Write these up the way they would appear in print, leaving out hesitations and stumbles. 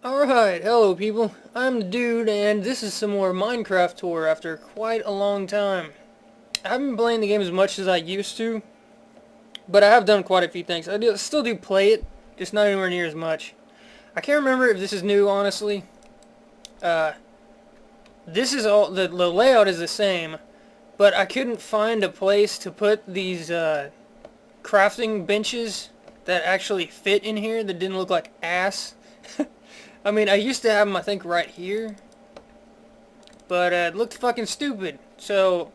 Alright, hello people, I'm the dude and this is some more Minecraft tour after quite a long time. I haven't been playing the game as much as I used to, but I have done quite a few things. Still do play it, just not anywhere near as much. I can't remember if this is new, honestly. This is all, the layout is the same, but I couldn't find a place to put these crafting benches that actually fit in here that didn't look like ass. I mean, I used to have them, I think, right here. But it looked fucking stupid. So,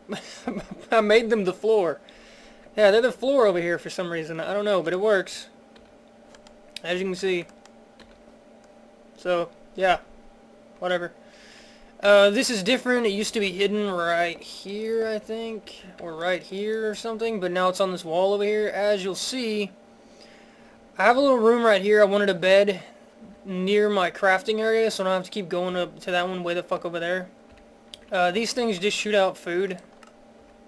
I made them the floor. Yeah, they're the floor over here for some reason. I don't know, but it works. As you can see. So, yeah. Whatever. This is different. It used to be hidden right here, I think. Or right here or something. But now it's on this wall over here. As you'll see, I have a little room right here. I wanted a bed near my crafting area, so I don't have to keep going up to that one way the fuck over there. These things just shoot out food.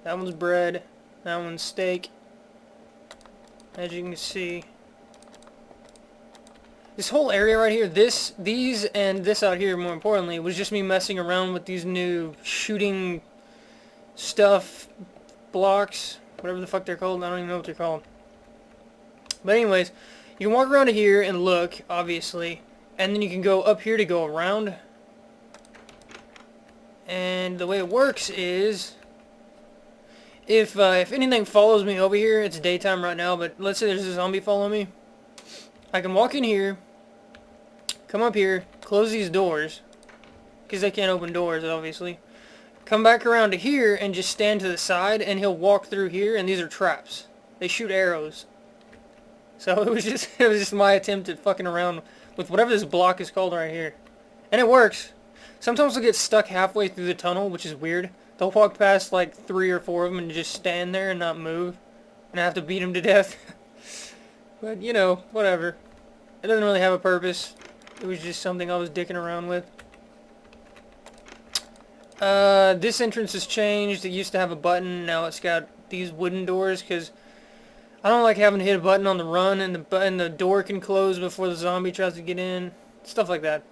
That one's bread. That one's steak. As you can see. This whole area right here, these, and this out here, more importantly, was just me messing around with these new shooting stuff, blocks, whatever the fuck they're called. I don't even know what they're called. But anyways, you can walk around to here and look, obviously, and then you can go up here to go around. And the way it works is, if anything follows me over here, it's daytime right now, but let's say there's a zombie following me, I can walk in here, come up here, close these doors, because they can't open doors, obviously. Come back around to here and just stand to the side, and he'll walk through here, and these are traps. They shoot arrows. So it was just my attempt at fucking around with whatever this block is called right here. And it works. Sometimes they'll get stuck halfway through the tunnel, which is weird. They'll walk past like 3 or 4 of them and just stand there and not move. And I have to beat them to death. But, you know, whatever. It doesn't really have a purpose. It was just something I was dicking around with. This entrance has changed. It used to have a button. Now it's got these wooden doors because I don't like having to hit a button on the run and the door can close before the zombie tries to get in. Stuff like that.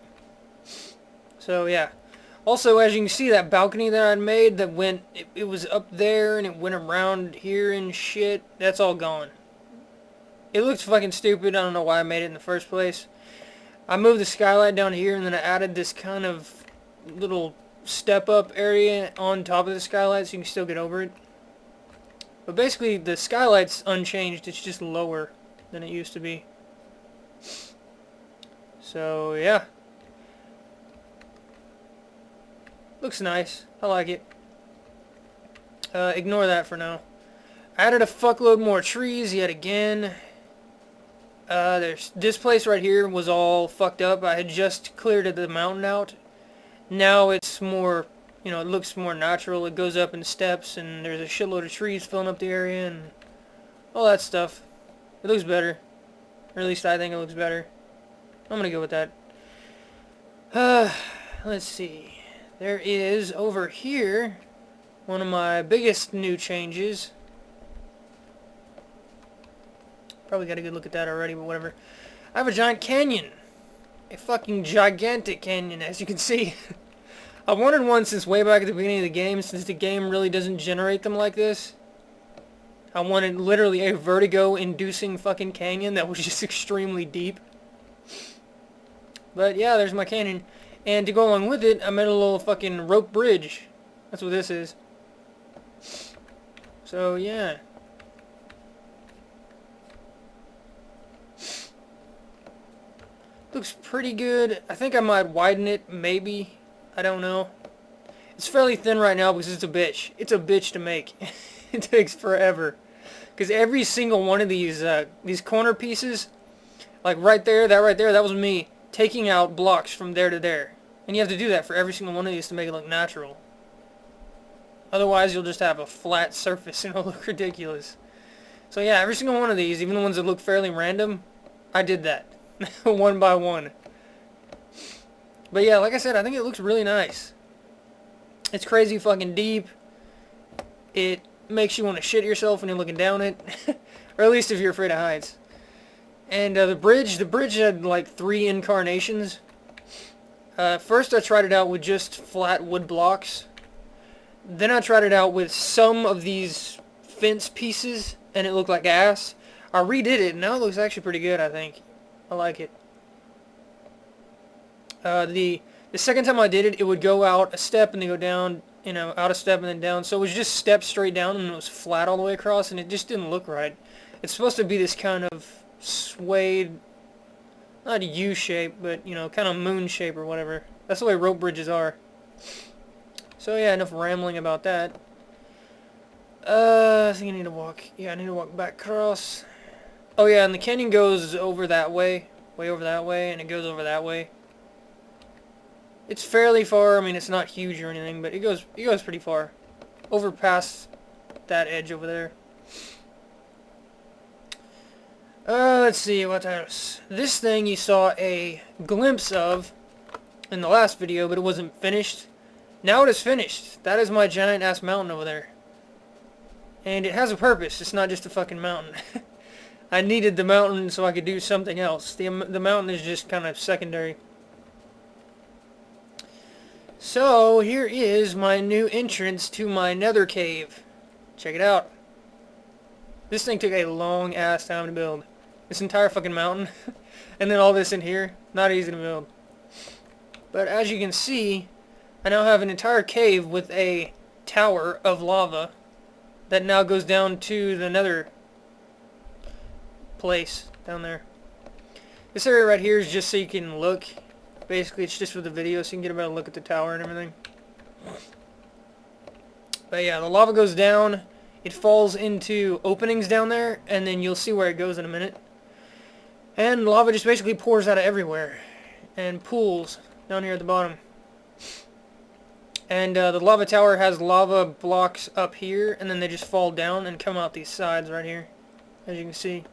So, yeah. Also, as you can see, that balcony that I made that went, it was up there and it went around here and shit. That's all gone. It looks fucking stupid. I don't know why I made it in the first place. I moved the skylight down here and then I added this kind of little step-up area on top of the skylight so you can still get over it. But basically, the skylight's unchanged. It's just lower than it used to be. So, yeah. Looks nice. I like it. Ignore that for now. I added a fuckload more trees yet again. This place right here was all fucked up. I had just cleared the mountain out. Now it's more, you know, it looks more natural. It goes up in steps, and there's a shitload of trees filling up the area, and all that stuff. It looks better. Or at least I think it looks better. I'm gonna go with that. Let's see. There is, over here, one of my biggest new changes. Probably got a good look at that already, but whatever. I have a giant canyon. A fucking gigantic canyon, as you can see. I wanted one since way back at the beginning of the game, since the game really doesn't generate them like this. I wanted literally a vertigo-inducing fucking canyon that was just extremely deep. But yeah, there's my canyon. And to go along with it, I made a little fucking rope bridge. That's what this is. So yeah. Looks pretty good. I think I might widen it, maybe. I don't know. It's fairly thin right now because it's a bitch. It's a bitch to make. It takes forever. Because every single one of these corner pieces, like right there, that was me taking out blocks from there to there. And you have to do that for every single one of these to make it look natural. Otherwise, you'll just have a flat surface and it'll look ridiculous. So yeah, every single one of these, even the ones that look fairly random, I did that. One by one. But yeah, like I said, I think it looks really nice. It's crazy fucking deep. It makes you want to shit yourself when you're looking down it. Or at least if you're afraid of heights. And the bridge had like 3 incarnations. First I tried it out with just flat wood blocks. Then I tried it out with some of these fence pieces, and it looked like ass. I redid it, and now it looks actually pretty good, I think. I like it. The second time I did it, it would go out a step and then go down, you know, out a step and then down. So it was just steps straight down, and it was flat all the way across, and it just didn't look right. It's supposed to be this kind of swayed, not U shape, but, you know, kind of moon shape or whatever. That's the way rope bridges are. So yeah, enough rambling about that. I think I need to walk. Yeah, I need to walk back across. Oh yeah, and the canyon goes over that way over that way, and it goes over that way. It's fairly far. I mean, it's not huge or anything, but it goes pretty far, over past that edge over there. Let's see what else. This thing you saw a glimpse of in the last video, but it wasn't finished. Now it is finished. That is my giant ass mountain over there. And it has a purpose. It's not just a fucking mountain. I needed the mountain so I could do something else. The mountain is just kind of secondary. So here is my new entrance to my nether cave. Check it out. This thing took a long ass time to build. This entire fucking mountain. And then all this in here. Not easy to build. But as you can see, I now have an entire cave with a tower of lava that now goes down to the nether place down there. This area right here is just so you can look. Basically, it's just for the video, so you can get a better look at the tower and everything. But yeah, the lava goes down. It falls into openings down there, and then you'll see where it goes in a minute. And lava just basically pours out of everywhere and pools down here at the bottom. And the lava tower has lava blocks up here, and then they just fall down and come out these sides right here, as you can see.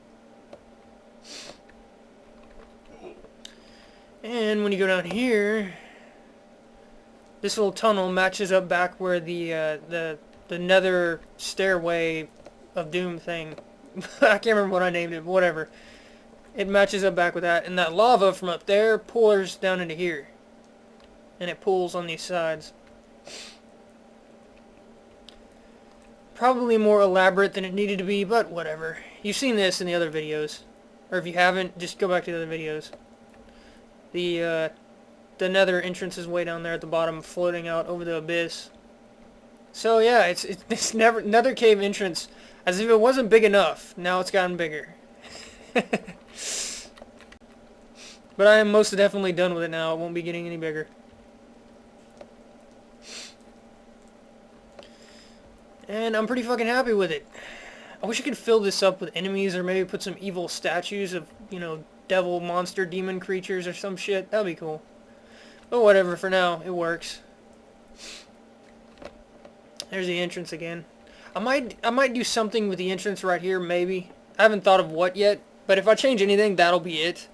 And when you go down here, this little tunnel matches up back where the nether stairway of doom thing. I can't remember what I named it, but whatever. It matches up back with that, and that lava from up there pours down into here, and it pools on these sides. Probably more elaborate than it needed to be, but whatever. You've seen this in the other videos. Or if you haven't, just go back to the other videos. The nether entrance is way down there at the bottom, floating out over the abyss. So yeah, it's nether cave entrance, as if it wasn't big enough. Now it's gotten bigger. But I am most definitely done with it now. It won't be getting any bigger. And I'm pretty fucking happy with it. I wish I could fill this up with enemies, or maybe put some evil statues of, you know, devil, monster, demon creatures or some shit. That'd be cool. But whatever, for now, it works. There's the entrance again. I might do something with the entrance right here, maybe. I haven't thought of what yet, but if I change anything, that'll be it.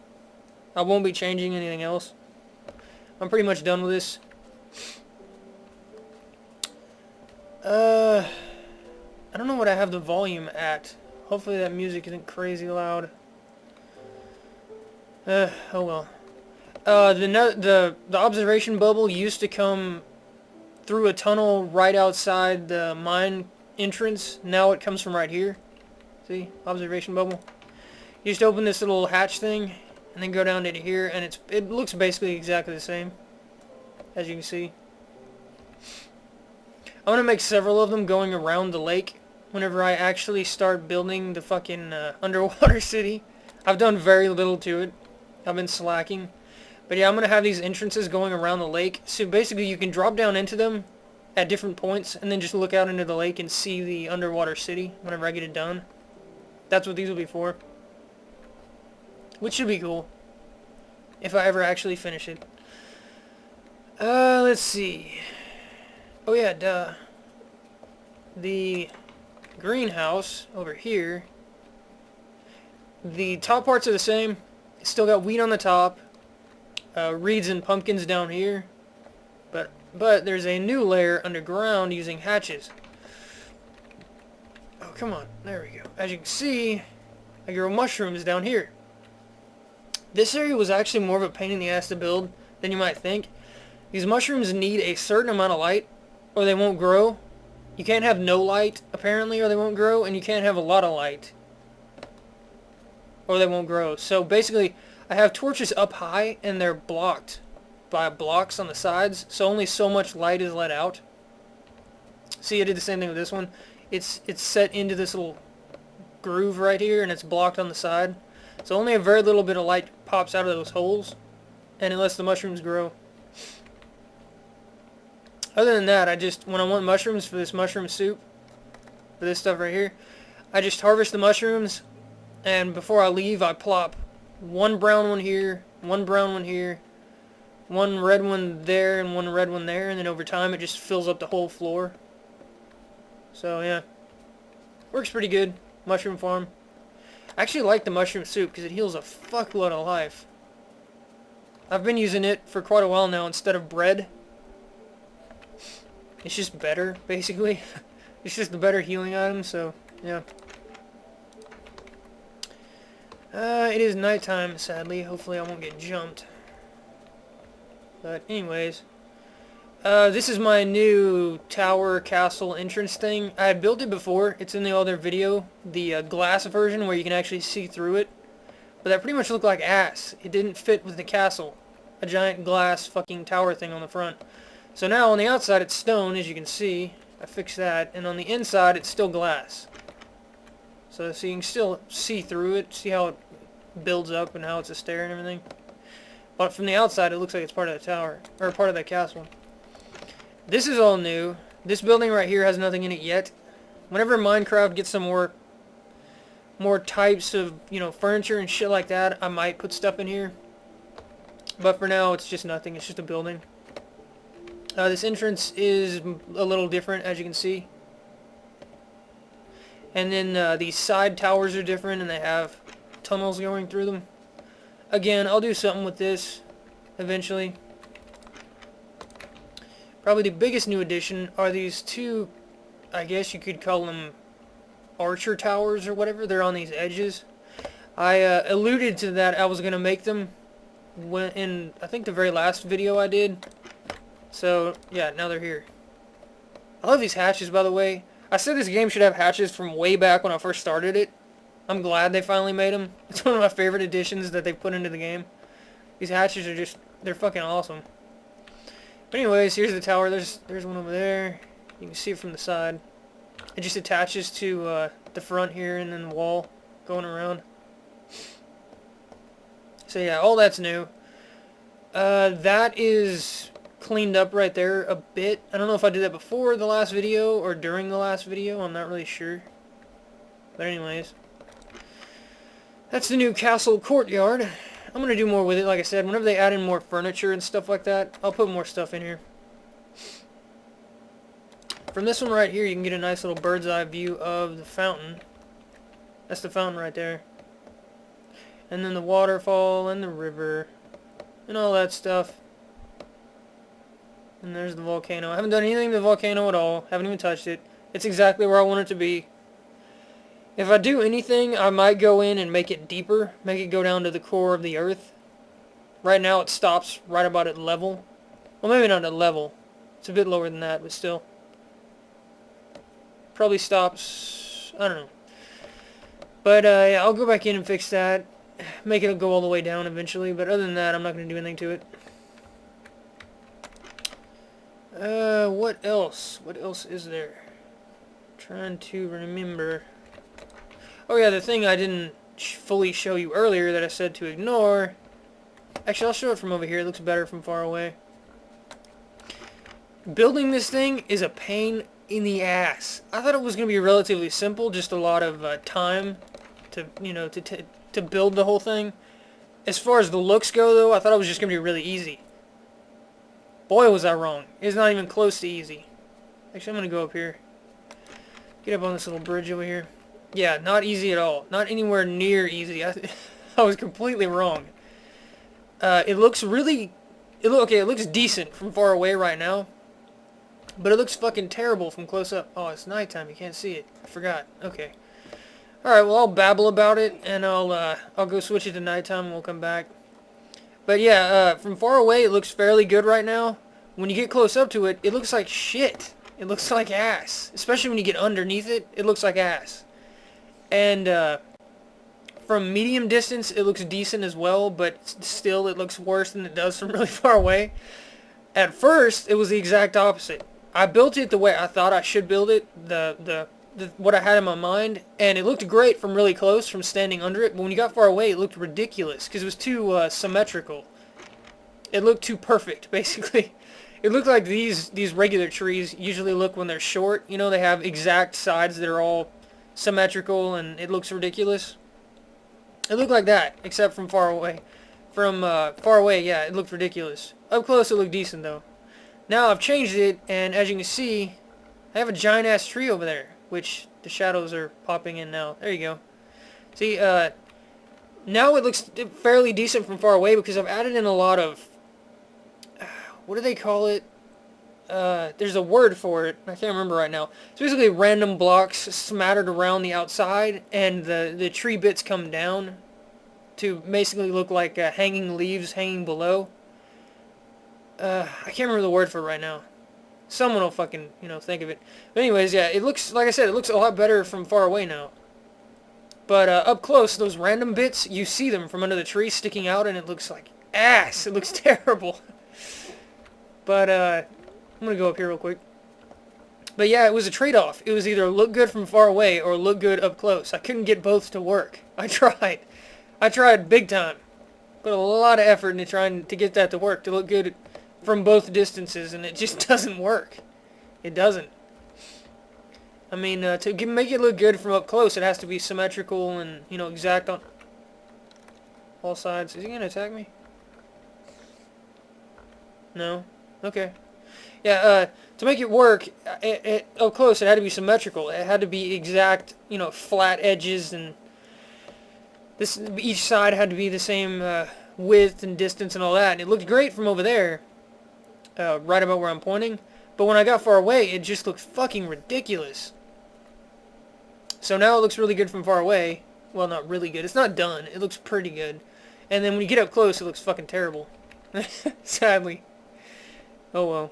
I won't be changing anything else. I'm pretty much done with this. I don't know what I have the volume at. Hopefully that music isn't crazy loud. Oh well. The observation bubble used to come through a tunnel right outside the mine entrance. Now it comes from right here. See? Observation bubble. You just open this little hatch thing and then go down to here, and it looks basically exactly the same, as you can see. I'm going to make several of them going around the lake whenever I actually start building the fucking underwater city. I've done very little to it. I've been slacking. But yeah, I'm going to have these entrances going around the lake. So basically you can drop down into them at different points and then just look out into the lake and see the underwater city whenever I get it done. That's what these will be for. Which should be cool. If I ever actually finish it. Let's see. Oh yeah, duh. The greenhouse over here. The top parts are the same. It's still got wheat on the top. Reeds and pumpkins down here. But there's a new layer underground using hatches. Oh, come on. There we go. As you can see, I grow mushrooms down here. This area was actually more of a pain in the ass to build than you might think. These mushrooms need a certain amount of light or they won't grow. You can't have no light, apparently, or they won't grow, and you can't have a lot of light or they won't grow. So basically, I have torches up high, and they're blocked by blocks on the sides, so only so much light is let out. See, I did the same thing with this one. It's set into this little groove right here, and it's blocked on the side. So only a very little bit of light pops out of those holes, and it lets the mushrooms grow. Other than that, when I want mushrooms for this mushroom soup, for this stuff right here, I just harvest the mushrooms, and before I leave, I plop one brown one here, one brown one here, one red one there, and one red one there, and then over time it just fills up the whole floor. So yeah, works pretty good. Mushroom farm. I actually like the mushroom soup because it heals a fuckload of life. I've been using it for quite a while now instead of bread. It's just better, basically. It's just a better healing item, so yeah. It is nighttime, sadly. Hopefully I won't get jumped. But anyways, this is my new tower castle entrance thing. I had built it before. It's in the other video, the glass version where you can actually see through it. But that pretty much looked like ass. It didn't fit with the castle. A giant glass fucking tower thing on the front. So now on the outside it's stone, as you can see. I fixed that. And on the inside it's still glass. So you can still see through it. See how it builds up and how it's a stair and everything. But from the outside it looks like it's part of the tower. Or part of the castle. This is all new. This building right here has nothing in it yet. Whenever Minecraft gets some more types of, furniture and shit like that, I might put stuff in here. But for now, it's just nothing. It's just a building. This entrance is a little different, as you can see. And then these side towers are different, and they have tunnels going through them. Again, I'll do something with this eventually. Probably the biggest new addition are these two, I guess you could call them archer towers or whatever. They're on these edges. I alluded to that I was going to make them in, I think, the very last video I did. So, yeah, now they're here. I love these hatches, by the way. I said this game should have hatches from way back when I first started it. I'm glad they finally made them. It's one of my favorite additions that they put into the game. These hatches are just, they're fucking awesome. But anyways, here's the tower. There's one over there. You can see it from the side. It just attaches to the front here and then the wall going around. So yeah, all that's new. That is cleaned up right there a bit. I don't know if I did that before the last video or during the last video. I'm not really sure. But anyways, that's the new castle courtyard. I'm going to do more with it, like I said. Whenever they add in more furniture and stuff like that, I'll put more stuff in here. From this one right here, you can get a nice little bird's eye view of the fountain. That's the fountain right there. And then the waterfall and the river and all that stuff. And there's the volcano. I haven't done anything to the volcano at all. Haven't even touched it. It's exactly where I want it to be. If I do anything, I might go in and make it deeper. Make it go down to the core of the earth. Right now it stops right about at level. Well, maybe not at level. It's a bit lower than that, but still. Probably stops, I don't know. But yeah, I'll go back in and fix that. Make it go all the way down eventually. But other than that, I'm not going to do anything to it. What else? What else is there? Trying to remember. Oh yeah, the thing I didn't fully show you earlier that I said to ignore. Actually, I'll show it from over here. It looks better from far away. Building this thing is a pain in the ass. I thought it was going to be relatively simple, just a lot of time to, to build the whole thing. As far as the looks go, though, I thought it was just going to be really easy. Boy, was I wrong. It's not even close to easy. Actually, I'm going to go up here. Get up on this little bridge over here. Yeah, not easy at all. Not anywhere near easy. I was completely wrong. It looks really... Okay, it looks decent from far away right now. But it looks fucking terrible from close up. Oh, it's nighttime. You can't see it. I forgot. Okay. Alright, well, I'll babble about it, and I'll go switch it to nighttime, and we'll come back. But yeah, from far away it looks fairly good right now. When you get close up to it, it looks like shit. It looks like ass. Especially when you get underneath it, it looks like ass. And from medium distance, it looks decent as well, but still it looks worse than it does from really far away. At first, it was the exact opposite. I built it the way I thought I should build it, what I had in my mind, and it looked great from really close, from standing under it, but when you got far away, it looked ridiculous, because it was too symmetrical. It looked too perfect, basically. It looked like these regular trees usually look when they're short. You know, they have exact sides that are all symmetrical, and it looks ridiculous. It looked like that, except from far away. From far away, yeah, it looked ridiculous. Up close, it looked decent, though. Now, I've changed it, and as you can see, I have a giant-ass tree over there, which the shadows are popping in now. There you go. See, now it looks fairly decent from far away because I've added in a lot of... what do they call it? There's a word for it. I can't remember right now. It's basically random blocks smattered around the outside, and the tree bits come down to basically look like hanging leaves hanging below. I can't remember the word for it right now. Someone will fucking, think of it. But anyways, yeah, it looks, like I said, it looks a lot better from far away now. But up close, those random bits, you see them from under the tree sticking out, and it looks like ass. It looks terrible. But, I'm going to go up here real quick. But yeah, it was a trade-off. It was either look good from far away or look good up close. I couldn't get both to work. I tried. I tried big time. Put a lot of effort into trying to get that to work, to look good from both distances, and it just doesn't work. It doesn't. I mean, to make it look good from up close, it has to be symmetrical and, exact on all sides. Is he going to attack me? No? Okay. Yeah, to make it work, up close, it had to be symmetrical. It had to be exact, flat edges, and each side had to be the same width and distance and all that. And it looked great from over there, right about where I'm pointing. But when I got far away, it just looked fucking ridiculous. So now it looks really good from far away. Well, not really good. It's not done. It looks pretty good. And then when you get up close, it looks fucking terrible. Sadly. Oh well.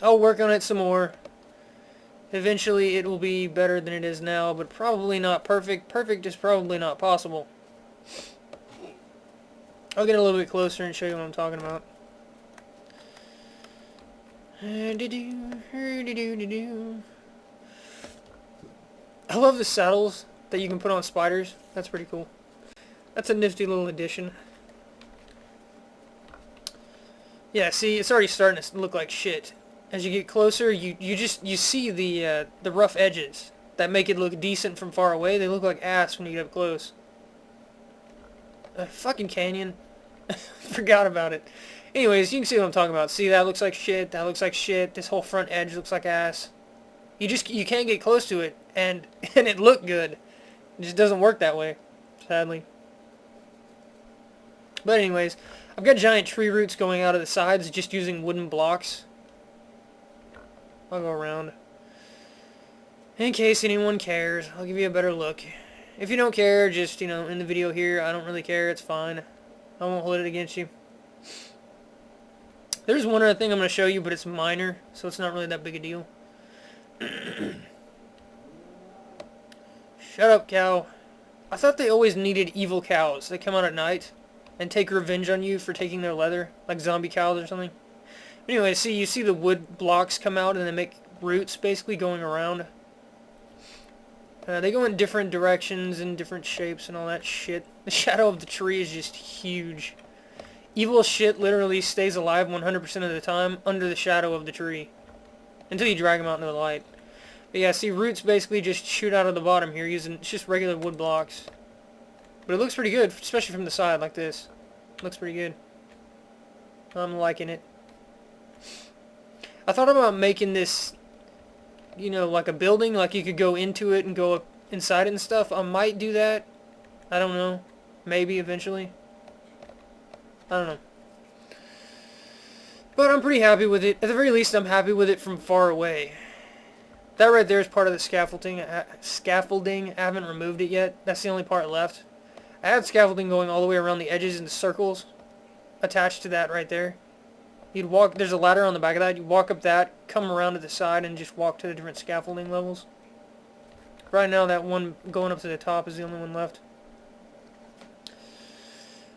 I'll work on it some more. Eventually it will be better than it is now, but probably not perfect. Perfect is probably not possible. I'll get a little bit closer and show you what I'm talking about. I love the saddles that you can put on spiders. That's pretty cool. That's a nifty little addition. Yeah, see, it's already starting to look like shit. As you get closer, you see the rough edges that make it look decent from far away. They look like ass when you get up close. Fucking canyon. Forgot about it. Anyways, you can see what I'm talking about. See, that looks like shit. That looks like shit. This whole front edge looks like ass. You can't get close to it, and it looked good. It just doesn't work that way, sadly. But anyways, I've got giant tree roots going out of the sides just using wooden blocks. I'll go around. In case anyone cares, I'll give you a better look. If you don't care, just, in the video here, I don't really care, it's fine. I won't hold it against you. There's one other thing I'm going to show you, but it's minor, so it's not really that big a deal. Shut up, cow. I thought they always needed evil cows that come out at night and take revenge on you for taking their leather, like zombie cows or something. Anyway, you see the wood blocks come out and they make roots basically going around. They go in different directions and different shapes and all that shit. The shadow of the tree is just huge. Evil shit literally stays alive 100% of the time under the shadow of the tree. Until you drag them out into the light. But yeah, see, roots basically just shoot out of the bottom here using just regular wood blocks. But it looks pretty good, especially from the side like this. It looks pretty good. I'm liking it. I thought about making this, like a building, like you could go into it and go up inside it and stuff. I might do that. I don't know. Maybe eventually. I don't know. But I'm pretty happy with it. At the very least, I'm happy with it from far away. That right there is part of the scaffolding. I haven't removed it yet. That's the only part left. I had scaffolding going all the way around the edges in circles attached to that right there. You'd walk, there's a ladder on the back of that, you walk up that, come around to the side, and just walk to the different scaffolding levels. Right now that one going up to the top is the only one left.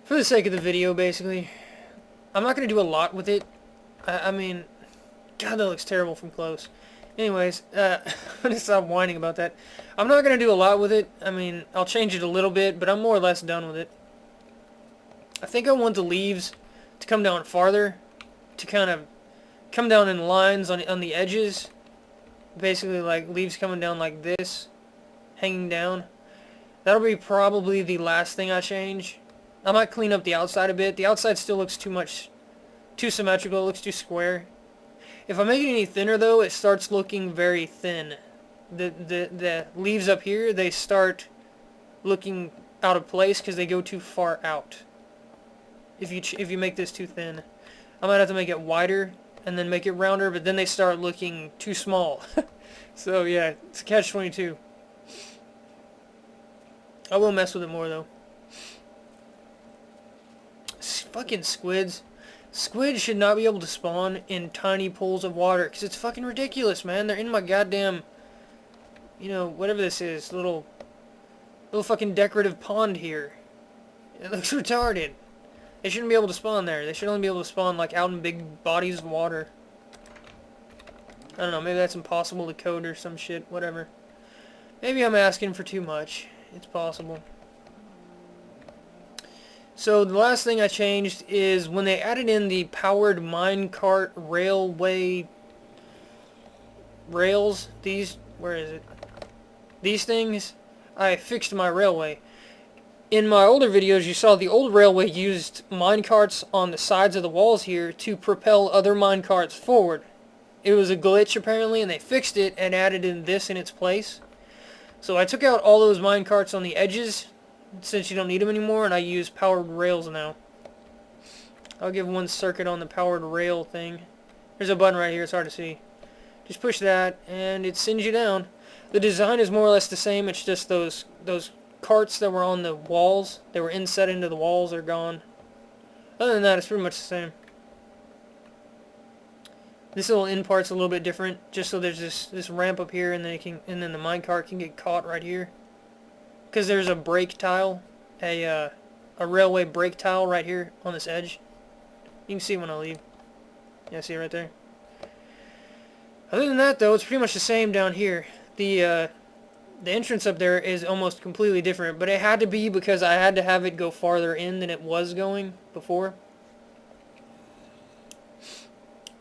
For the sake of the video, basically. I'm not going to do a lot with it. I mean, God, that looks terrible from close. Anyways, I'm going to stop whining about that. I'm not going to do a lot with it. I mean, I'll change it a little bit, but I'm more or less done with it. I think I want the leaves to come down farther, to kind of come down in lines on the edges. Basically, like leaves coming down like this, hanging down. That'll be probably the last thing I change. I might clean up the outside a bit. The outside still looks too symmetrical. It looks too square. If I make it any thinner, though, it starts looking very thin. The leaves up here, they start looking out of place because they go too far out. If you make this too thin, I might have to make it wider and then make it rounder, but then they start looking too small. So yeah, it's a catch-22. I will mess with it more though. Fucking squids. Squids should not be able to spawn in tiny pools of water because it's fucking ridiculous, man. They're in my goddamn, you know, whatever this is, little fucking decorative pond here. It looks retarded. They shouldn't be able to spawn there. They should only be able to spawn like out in big bodies of water. I don't know, maybe that's impossible to code or some shit, whatever. Maybe I'm asking for too much. It's possible. So the last thing I changed is when they added in the powered minecart railway rails, where is it? These things, I fixed my railway. In my older videos, you saw the old railway used minecarts on the sides of the walls here to propel other minecarts forward. It was a glitch apparently, and they fixed it and added in this in its place. So I took out all those minecarts on the edges, since you don't need them anymore, and I use powered rails now. I'll give one circuit on the powered rail thing. There's a button right here, it's hard to see. Just push that, and it sends you down. The design is more or less the same, it's just those carts that were on the walls, they were inset into the walls, are gone. Other than that, it's pretty much the same. This little end part's a little bit different, just so there's this ramp up here, and then the minecart can get caught right here. Because there's a brake tile, a railway brake tile right here on this edge. You can see when I leave. Yeah, see it right there. Other than that, though, it's pretty much the same down here. The entrance up there is almost completely different, but it had to be because I had to have it go farther in than it was going before.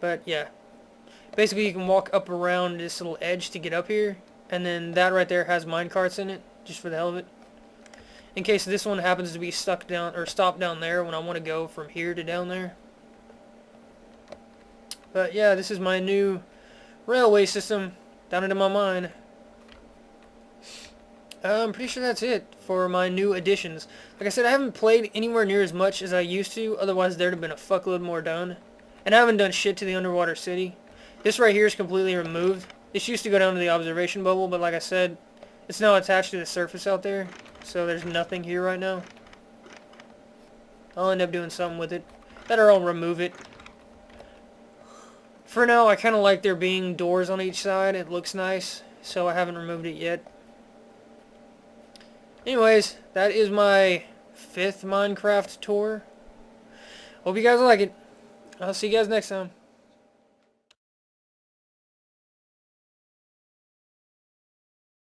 But yeah, basically you can walk up around this little edge to get up here, and then that right there has minecarts in it, just for the hell of it. In case this one happens to be stuck down or stopped down there when I want to go from here to down there. But yeah, this is my new railway system down into my mine. I'm pretty sure that's it for my new additions. Like I said, I haven't played anywhere near as much as I used to, otherwise there'd have been a fuckload more done. And I haven't done shit to the underwater city. This right here is completely removed. This used to go down to the observation bubble, but like I said, it's now attached to the surface out there, so there's nothing here right now. I'll end up doing something with it. That or I'll remove it. For now, I kind of like there being doors on each side. It looks nice, so I haven't removed it yet. Anyways, that is my 5th Minecraft tour. Hope you guys like it. I'll see you guys next time.